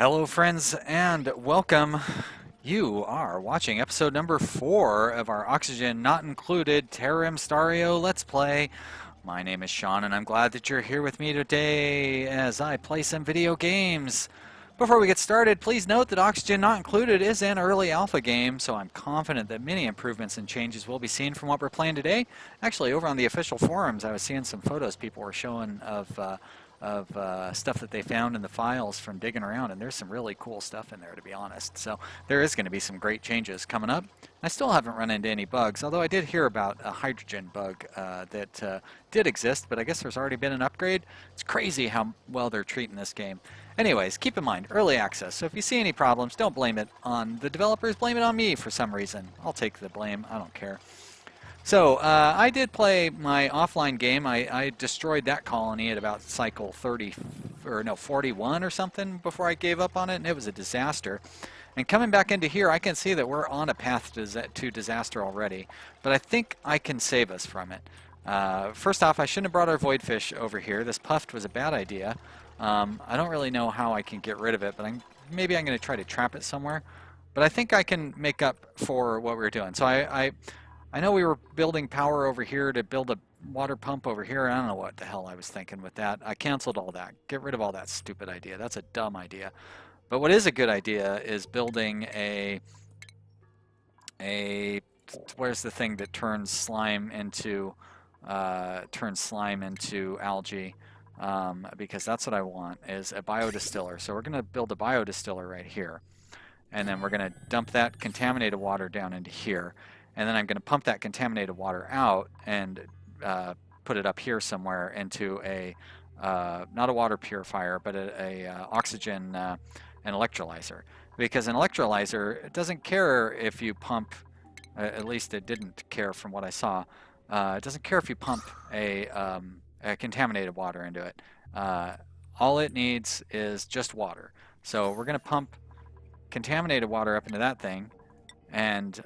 Hello, friends, and welcome. You are watching episode number 4 of our Oxygen Not Included Terrimstario Let's Play. My name is Sean, and I'm glad that you're here with me today as I play some video games. Before we get started, please note that Oxygen Not Included is an early alpha game, so I'm confident that many improvements and changes will be seen from what we're playing today. Actually, over on the official forums, I was seeing some photos people were showing of stuff that they found in the files from digging around, and there's some really cool stuff in there, to be honest. So there is going to be some great changes coming up. I still haven't run into any bugs, although I did hear about a hydrogen bug that did exist, but I guess there's already been an upgrade. It's crazy how well they're treating this game. Anyways, keep in mind, early access, so if you see any problems, don't blame it on the developers, blame it on me for some reason. I'll take the blame, I don't care. So, I did play my offline game. I destroyed that colony at about cycle 30, or no, 41 or something before I gave up on it, and it was a disaster. And coming back into here, I can see that we're on a path to disaster already, but I think I can save us from it. First off, I shouldn't have brought our voidfish over here. This puffed was a bad idea. I don't really know how I can get rid of it, but maybe I'm going to try to trap it somewhere. But I think I can make up for what we were doing. So I know we were building power over here to build a water pump over here. I don't know what the hell I was thinking with that. I canceled all that. Get rid of all that stupid idea. That's a dumb idea. But what is a good idea is building where's the thing that turns slime into algae? Because that's what I want, is a biodistiller. So we're going to build a biodistiller right here. And then we're going to dump that contaminated water down into here. And then I'm going to pump that contaminated water out and put it up here somewhere into a, not a water purifier, but a oxygen an electrolyzer. Because an electrolyzer, it doesn't care if you pump, at least it didn't care from what I saw, it doesn't care if you pump a contaminated water into it. All it needs is just water. So we're going to pump contaminated water up into that thing, and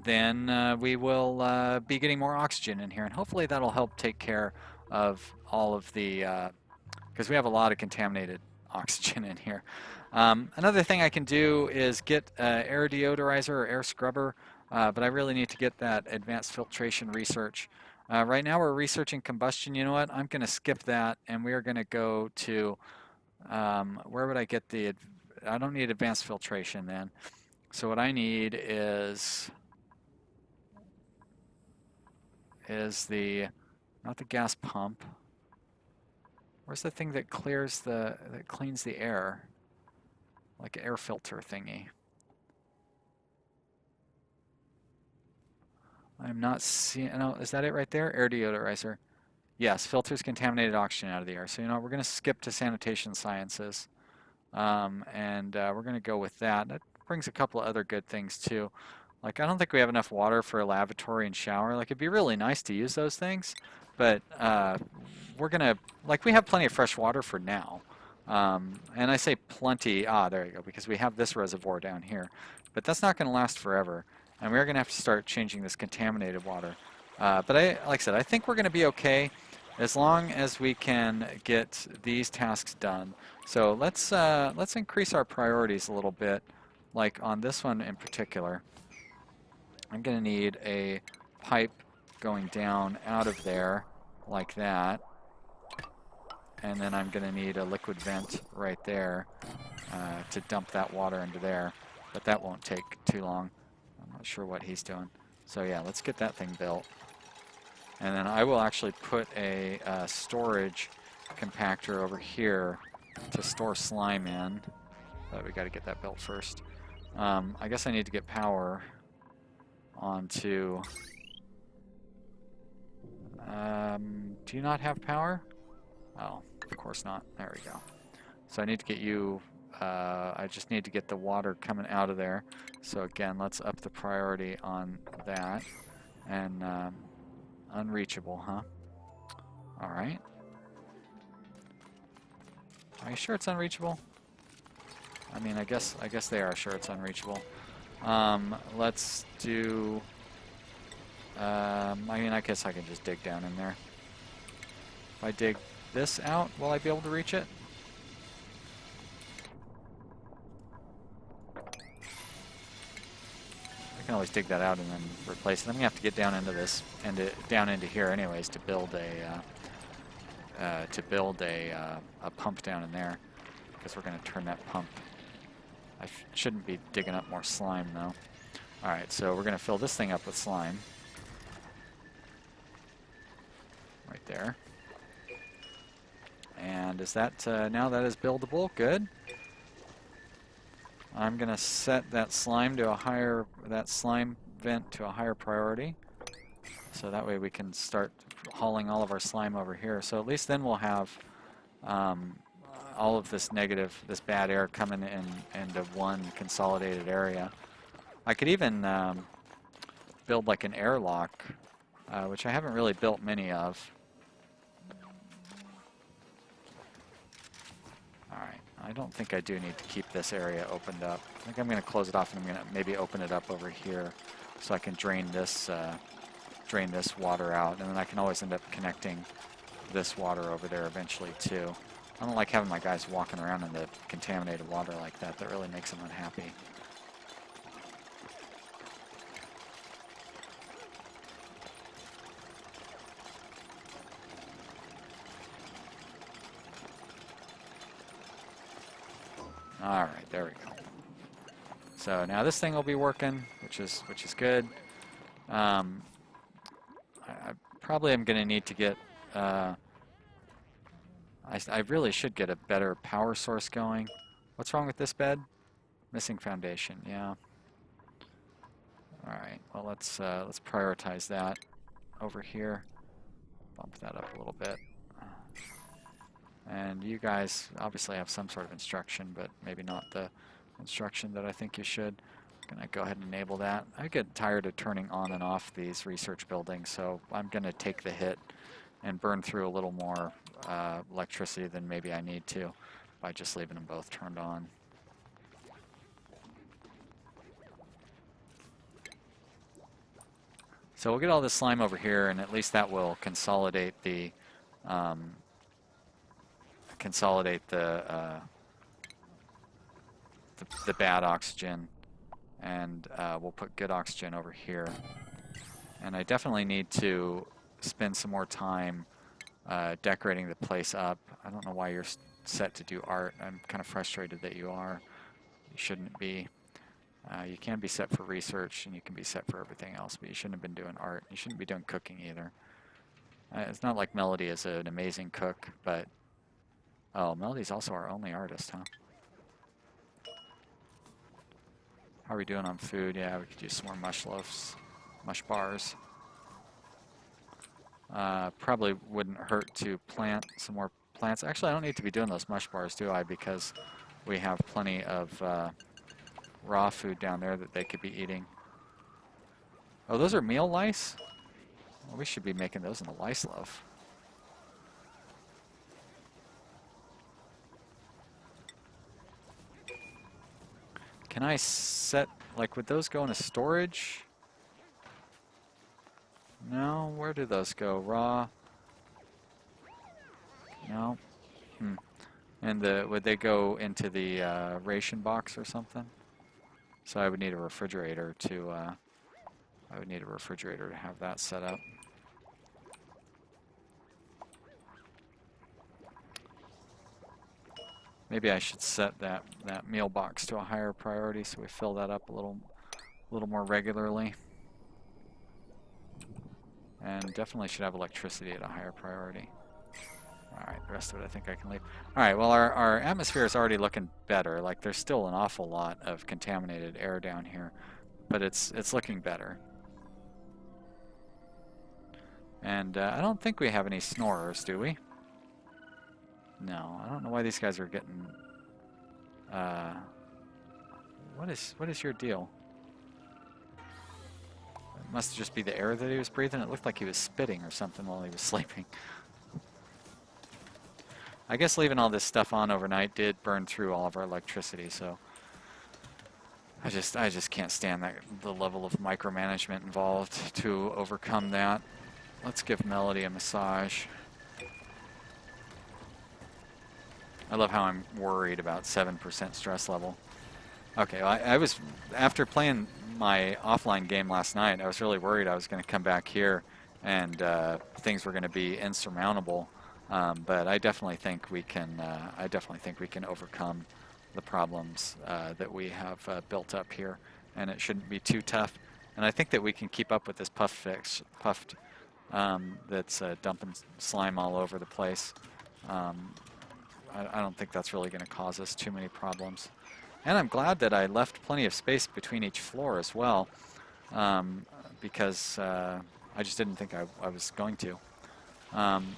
then we will be getting more oxygen in here, and hopefully that'll help take care of all of the, because we have a lot of contaminated oxygen in here. Another thing I can do is get air deodorizer or air scrubber, but I really need to get that advanced filtration research. Right now we're researching combustion. You know what? I'm going to skip that, and we are going to go to, where would I get the, I don't need advanced filtration then. So what I need is the, not the gas pump. Where's the thing that clears that cleans the air? Like an air filter thingy. I'm not seeing, no, is that it right there? Air deodorizer. Yes, filters contaminated oxygen out of the air. So, you know, we're going to skip to sanitation sciences. And we're going to go with that. That brings a couple of other good things too. Like, I don't think we have enough water for a lavatory and shower. Like, it'd be really nice to use those things, but we're going to, like, we have plenty of fresh water for now. And I say plenty, there you go, because we have this reservoir down here. But that's not going to last forever, and we're going to have to start changing this contaminated water. But like I said, I think we're going to be okay as long as we can get these tasks done. So let's increase our priorities a little bit, like on this one in particular. I'm going to need a pipe going down out of there like that, and then I'm going to need a liquid vent right there to dump that water into there, but that won't take too long. I'm not sure what he's doing. So yeah, let's get that thing built. And then I will actually put a storage compactor over here to store slime in. But we got to get that built first. I guess I need to get power onto... do you not have power? Oh, of course not. There we go. So I need to get you... I just need to get the water coming out of there. So again, let's up the priority on that. And unreachable, huh? Alright. Are you sure it's unreachable? I mean, I guess they are sure it's unreachable. Let's do... I mean, I guess I can just dig down in there. If I dig this out, will I be able to reach it? can always dig that out and then replace it. I'm gonna have to get down into this and down into here anyways to build a pump down in there, because we're gonna turn that pump. I shouldn't be digging up more slime though. All right, so we're gonna fill this thing up with slime. Right there. And is that, now that is buildable? Good. I'm gonna set that slime to a higher, that slime vent to a higher priority. So that way we can start hauling all of our slime over here. So at least then we'll have all of this negative, this bad air coming in into one consolidated area. I could even build like an airlock, which I haven't really built many of. Alright, I don't think I do need to keep this area opened up. I think I'm going to close it off and I'm going to maybe open it up over here so I can drain this water out, and then I can always end up connecting this water over there eventually too. I don't like having my guys walking around in the contaminated water like that. That really makes them unhappy. Alright, there we go. So now this thing will be working, which is good. I probably am going to need to get, I really should get a better power source going. What's wrong with this bed? Missing foundation, yeah. Alright, well let's prioritize that over here. Bump that up a little bit. And you guys obviously have some sort of instruction, but maybe not the instruction that I think you should. I'm going to go ahead and enable that. I get tired of turning on and off these research buildings, so I'm going to take the hit and burn through a little more electricity than maybe I need to by just leaving them both turned on. So we'll get all this slime over here, and at least that will consolidate the the bad oxygen, and we'll put good oxygen over here. And I definitely need to spend some more time decorating the place up. I don't know why you're set to do art. I'm kind of frustrated that you are. You shouldn't be. You can be set for research, and you can be set for everything else, but you shouldn't have been doing art. You shouldn't be doing cooking either. It's not like Melody is an amazing cook, but... Oh, Melody's also our only artist, huh? How are we doing on food? Yeah, we could use some more mush loaves, mush bars. Probably wouldn't hurt to plant some more plants. Actually, I don't need to be doing those mush bars, do I? Because we have plenty of raw food down there that they could be eating. Oh, those are meal lice? Well, we should be making those in the lice loaf. Can I set, like, would those go into storage? No, where do those go? Raw? No. And would they go into the ration box or something? So I would need a refrigerator to have that set up. Maybe I should set that meal box to a higher priority so we fill that up a little more regularly. And definitely should have electricity at a higher priority. Alright, the rest of it I think I can leave. Alright, well our atmosphere is already looking better. Like, there's still an awful lot of contaminated air down here, but it's looking better. And I don't think we have any snorers, do we? No, I don't know why these guys are getting... What is your deal? It must just be the air that he was breathing. It looked like he was spitting or something while he was sleeping. I guess leaving all this stuff on overnight did burn through all of our electricity, so... I just can't stand the level of micromanagement involved to overcome that. Let's give Melody a massage. I love how I'm worried about 7% stress level. Okay, well, I was, after playing my offline game last night, I was really worried I was going to come back here and things were going to be insurmountable. But I definitely think we can overcome the problems that we have built up here, and it shouldn't be too tough. And I think that we can keep up with this puffed that's dumping slime all over the place. Um, I don't think that's really going to cause us too many problems. And I'm glad that I left plenty of space between each floor as well, um, because I just didn't think I was going to. Um,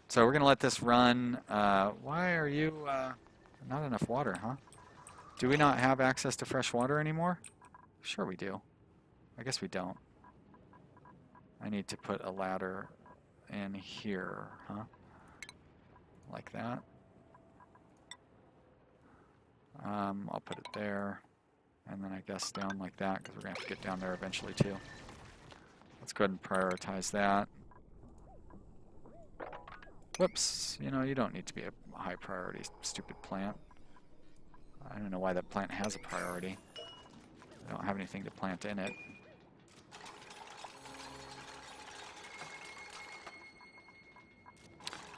so we're going to let this run. Why are you not enough water, huh? Do we not have access to fresh water anymore? Sure we do. I guess we don't. I need to put a ladder in here, huh? Like that. I'll put it there, and then I guess down like that, because we're going to have to get down there eventually too. Let's go ahead and prioritize that. Whoops, you know, you don't need to be a high priority, stupid plant. I don't know why that plant has a priority. I don't have anything to plant in it.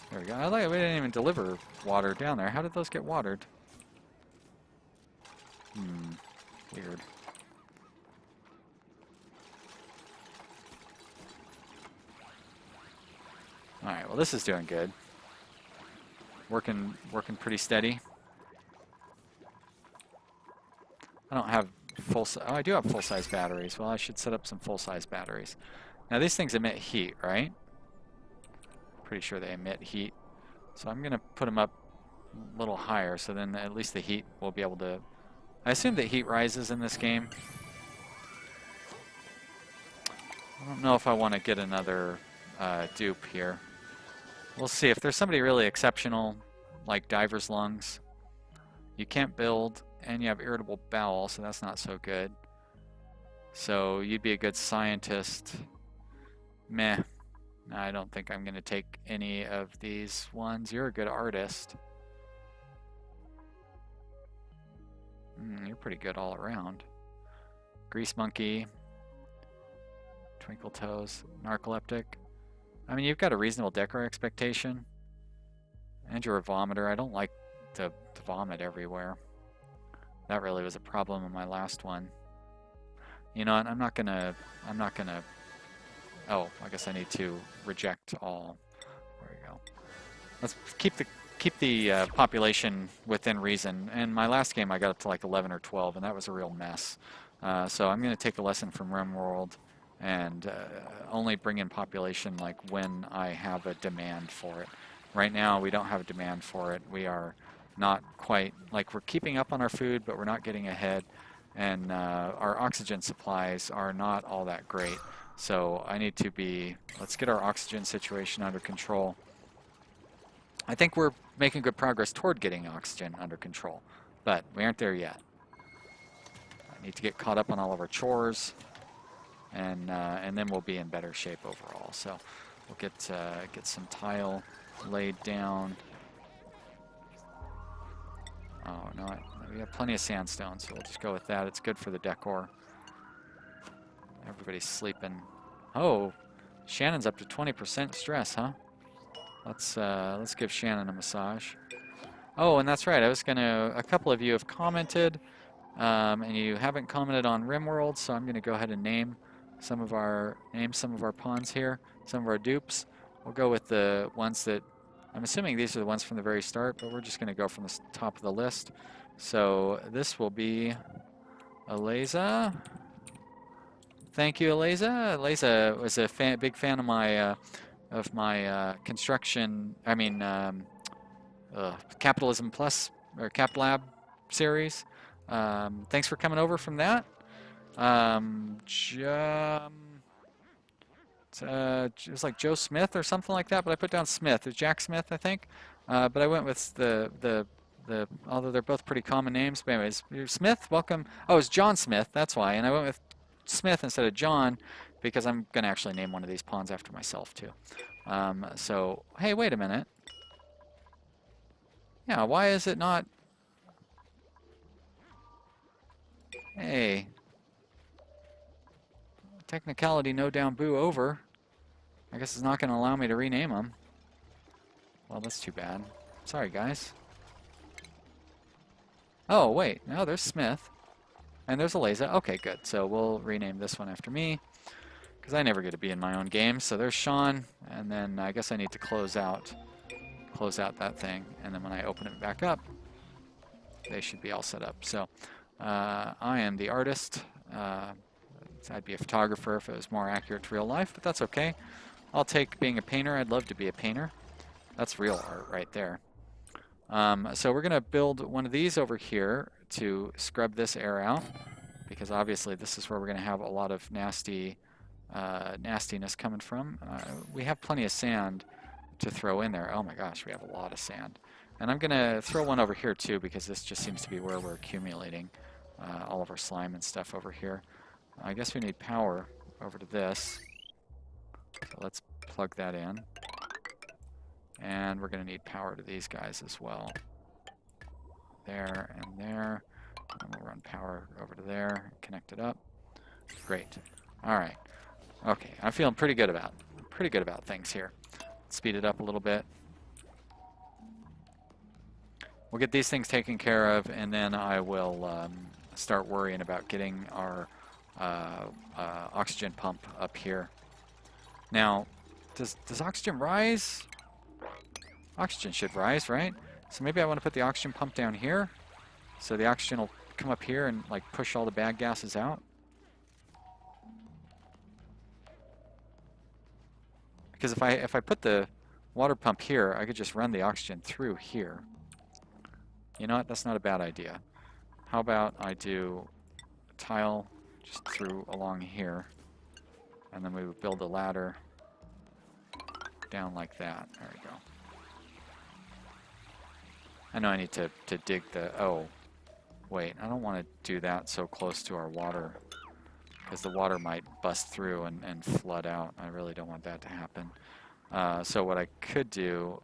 There we go. I like it. We didn't even deliver water down there. How did those get watered? Weird. Alright, well this is doing good. Working pretty steady. I don't have oh, I do have full-size batteries. Well, I should set up some full-size batteries. Now these things emit heat, right? Pretty sure they emit heat. So I'm gonna put them up a little higher, so then at least the heat will be able to... I assume that heat rises in this game. I don't know if I want to get another dupe here. We'll see. If there's somebody really exceptional, like Diver's Lungs, you can't build, and you have irritable bowel, so that's not so good. So you'd be a good scientist. Meh. I don't think I'm going to take any of these ones. You're a good artist. You're pretty good all around. Grease Monkey. Twinkle Toes. Narcoleptic. I mean, you've got a reasonable decor expectation. And you're a vomiter. I don't like to vomit everywhere. That really was a problem in my last one. You know what? I'm not gonna... Oh, I guess I need to reject all. There we go. Let's keep the population within reason. In my last game, I got up to like 11 or 12, and that was a real mess. So I'm going to take a lesson from Rimworld and only bring in population like when I have a demand for it. Right now, we don't have a demand for it. We are not quite, like we're keeping up on our food, but we're not getting ahead. And our oxygen supplies are not all that great. So I need to let's get our oxygen situation under control. I think we're making good progress toward getting oxygen under control, but we aren't there yet. I need to get caught up on all of our chores, and then we'll be in better shape overall. So we'll get some tile laid down. Oh no, we have plenty of sandstone, so we'll just go with that. It's good for the decor. Everybody's sleeping. Oh, Shannon's up to 20% stress, huh? Let's give Shannon a massage. Oh, and that's right. A couple of you have commented, and you haven't commented on Rimworld, so I'm gonna go ahead and name some of our pawns here, some of our dupes. We'll go with the ones that I'm assuming these are the ones from the very start, but we're just gonna go from the top of the list. So this will be Eliza. Thank you, Eliza. Eliza was a big fan of my construction. I mean, Capitalism Plus or Cap Lab series. Thanks for coming over from that. It was like Joe Smith or something like that, but I put down Smith. It's Jack Smith, I think. But I went with the although they're both pretty common names. But anyways, Smith, welcome. Oh, it's John Smith. That's why. And I went with Smith instead of John because I'm going to actually name one of these pawns after myself too. So, hey, wait a minute. Yeah, why is it not? Hey. Technicality no down boo over. I guess it's not going to allow me to rename them. Well, that's too bad. Sorry, guys. Oh, wait. No, there's Smith. And there's Eliza. Okay, good. So we'll rename this one after me, because I never get to be in my own game. So there's Sean, and then I guess I need to close out that thing. And then when I open it back up, they should be all set up. So I am the artist. I'd be a photographer if it was more accurate to real life, but that's okay. I'll take being a painter. I'd love to be a painter. That's real art right there. So we're going to build one of these over here to scrub this air out, because obviously this is where we're going to have a lot of nastiness coming from. We have plenty of sand to throw in there. Oh my gosh, we have a lot of sand. And I'm going to throw one over here too, because this just seems to be where we're accumulating all of our slime and stuff over here. I guess we need power over to this. So let's plug that in. And we're going to need power to these guys as well. There and there. And we'll run power over to there, connect it up. Great. All right. Okay, I'm feeling pretty good about things here. Speed it up a little bit. We'll get these things taken care of, and then I will start worrying about getting our oxygen pump up here. Now, does oxygen rise? Oxygen should rise, right? So maybe I want to put the oxygen pump down here, so the oxygen will come up here and like push all the bad gases out. Because if I put the water pump here, I could just run the oxygen through here. You know what? That's not a bad idea. How about I do a tile just through along here, and then we would build a ladder down like that. There we go. I know I need to dig the... Oh, wait. I don't want to do that so close to our water, because the water might bust through and flood out. I really don't want that to happen. So what I could do,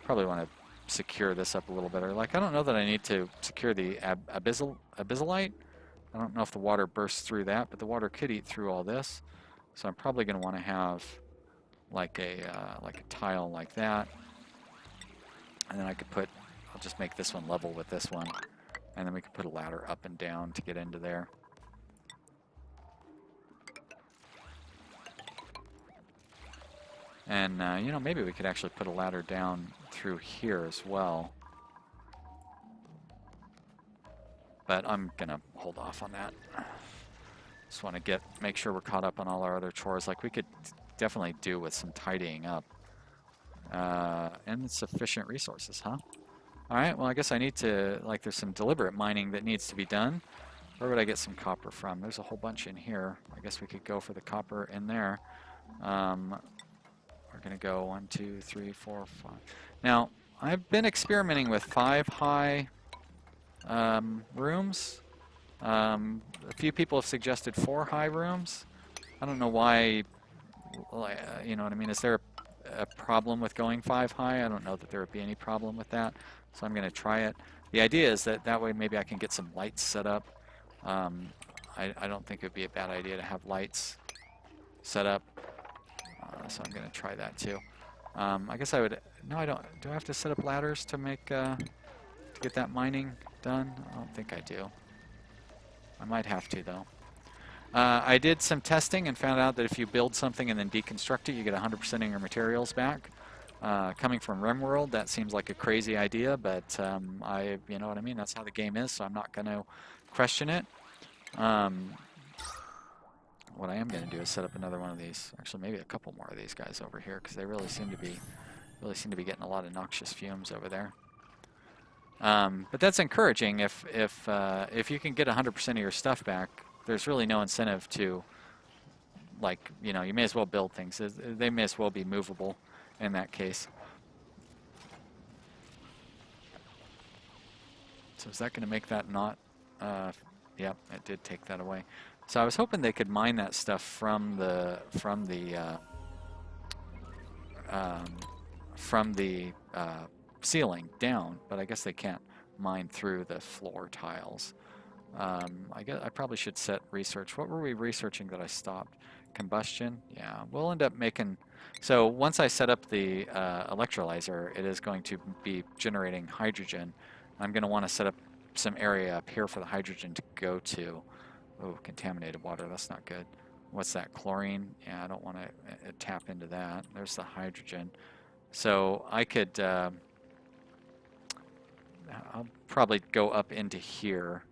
probably want to secure this up a little better. Like, I don't know that I need to secure the abyssalite. I don't know if the water bursts through that, but the water could eat through all this. So I'm probably going to want to have like a tile like that. And then I could put... I'll just make this one level with this one, and then we can put a ladder up and down to get into there. And, you know, maybe we could actually put a ladder down through here as well. But I'm going to hold off on that. Just want to make sure we're caught up on all our other chores. Like, we could definitely do with some tidying up. And sufficient resources, huh? Alright, well I guess I need to, like, there's some deliberate mining that needs to be done. Where would I get some copper from? There's a whole bunch in here. I guess we could go for the copper in there. We're going to go 1, 2, 3, 4, 5. Now, I've been experimenting with 5 high rooms. A few people have suggested 4 high rooms. I don't know why, you know what I mean? Is there a problem with going 5 high? I don't know that there would be any problem with that. So I'm going to try it. The idea is that way maybe I can get some lights set up. I don't think it would be a bad idea to have lights set up. So I'm going to try that too. I guess I would... No, I don't. Do I have to set up ladders to make to get that mining done? I don't think I do. I might have to, though. I did some testing and found out that if you build something and then deconstruct it, you get 100% of your materials back. Coming from Rimworld, that seems like a crazy idea, but you know what I mean? That's how the game is, so I'm not going to question it. What I am going to do is set up another one of these. Actually, maybe a couple more of these guys over here, because they really seem to be getting a lot of noxious fumes over there. But that's encouraging. If you can get 100% of your stuff back, there's really no incentive to, like, you know, you may as well build things. They may as well be movable in that case. So is that going to make that not? Yep, it did take that away. So I was hoping they could mine that stuff from the ceiling down, but I guess they can't mine through the floor tiles. I guess I probably should set research. What were we researching that I stopped? Combustion? Yeah, we'll end up making... So once I set up the electrolyzer, it is going to be generating hydrogen. I'm going to want to set up some area up here for the hydrogen to go to. Oh, contaminated water, that's not good. What's that, chlorine? Yeah, I don't want to tap into that. There's the hydrogen. So I could, I'll probably go up into here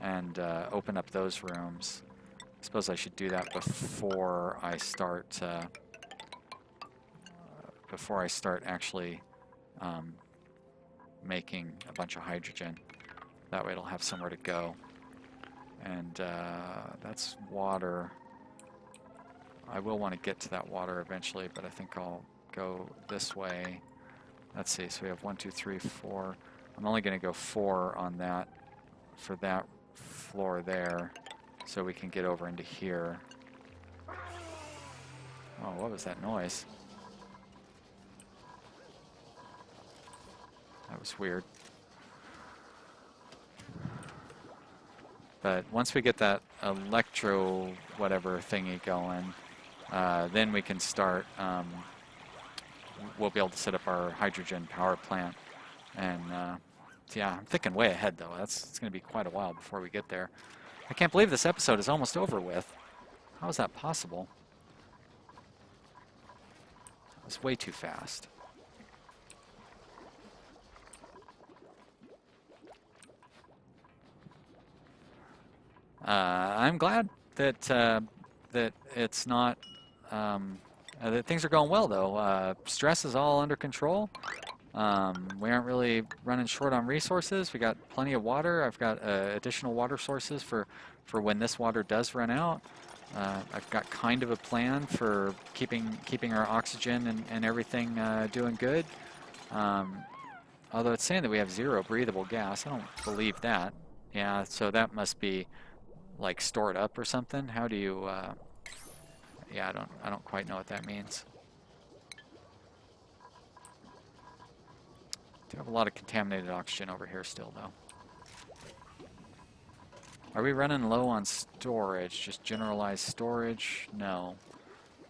and open up those rooms. I suppose I should do that before I start actually making a bunch of hydrogen. That way it'll have somewhere to go. And that's water. I will want to get to that water eventually, but I think I'll go this way. Let's see, so we have 1, 2, 3, 4. I'm only going to go 4 on that, for that floor there, so we can get over into here. Oh, what was that noise? That was weird. But once we get that electro whatever thingy going, then we can start, we'll be able to set up our hydrogen power plant. And yeah, I'm thinking way ahead though. It's going to be quite a while before we get there. I can't believe this episode is almost over with. How is that possible? It's way too fast. I'm glad that that it's not that things are going well though. Stress is all under control. We aren't really running short on resources. We got plenty of water. I've got additional water sources for when this water does run out. I've got kind of a plan for keeping our oxygen and everything doing good. Although it's saying that we have 0 breathable gas. I don't believe that. Yeah, so that must be like stored up or something. How do you yeah, I don't quite know what that means. Do have a lot of contaminated oxygen over here still though. Are we running low on storage? Just generalized storage? No.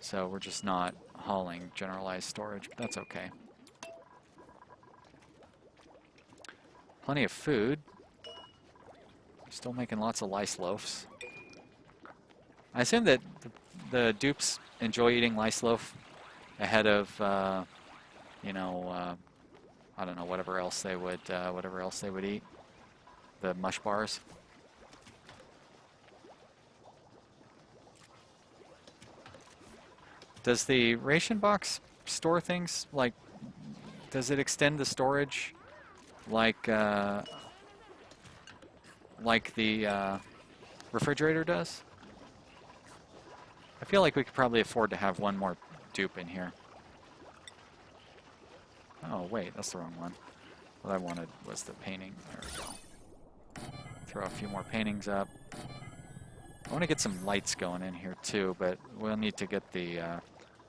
So we're just not hauling generalized storage, but that's okay. Plenty of food. Still making lots of lice loafs. I assume that the dupes enjoy eating lice loaf ahead of, you know, I don't know, whatever else they would eat. The mush bars. Does the ration box store things like? Does it extend the storage like the refrigerator does? I feel like we could probably afford to have one more dupe in here. Oh wait, that's the wrong one. What I wanted was the painting. There we go. Throw a few more paintings up. I want to get some lights going in here too, but we'll need to get the,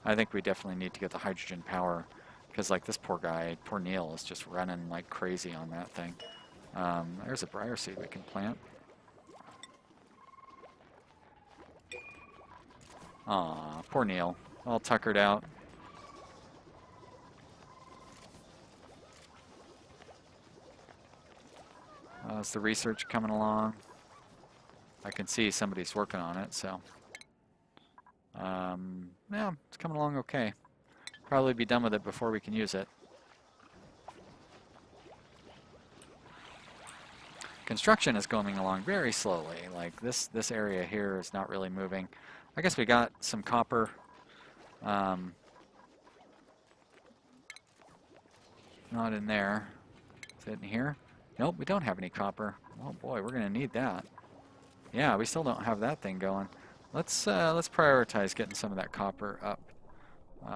I think we definitely need to get the hydrogen power, because like this poor guy, poor Neil, is just running like crazy on that thing. There's a briar seed we can plant. Aw, poor Neil, all tuckered out. Is the research coming along? I can see somebody's working on it, so yeah, it's coming along okay. Probably be done with it before we can use it. Construction is going along very slowly. Like this area here is not really moving. I guess we got some copper. Not in there. Is it in here? Nope, we don't have any copper. Oh boy, we're gonna need that. Yeah, we still don't have that thing going. Let's prioritize getting some of that copper up,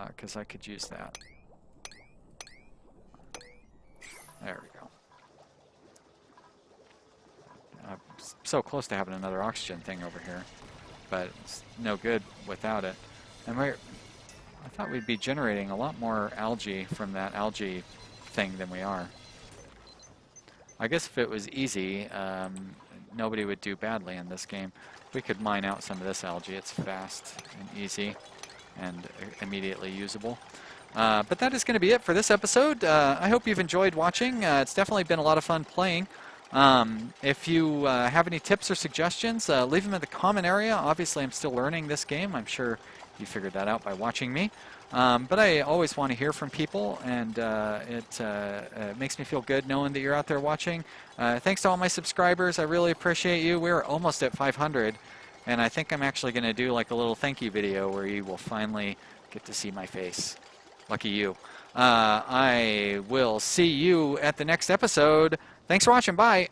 because I could use that. There we go. I'm so close to having another oxygen thing over here, but it's no good without it. And I thought we'd be generating a lot more algae from that algae thing than we are. I guess if it was easy, nobody would do badly in this game. We could mine out some of this algae. It's fast and easy and immediately usable. But that is going to be it for this episode. I hope you've enjoyed watching. It's definitely been a lot of fun playing. If you have any tips or suggestions, leave them in the comment area. Obviously, I'm still learning this game. I'm sure you figured that out by watching me. But I always want to hear from people, and it makes me feel good knowing that you're out there watching. Thanks to all my subscribers. I really appreciate you. We're almost at 500, and I think I'm actually going to do like a little thank you video where you will finally get to see my face. Lucky you. I will see you at the next episode. Thanks for watching. Bye.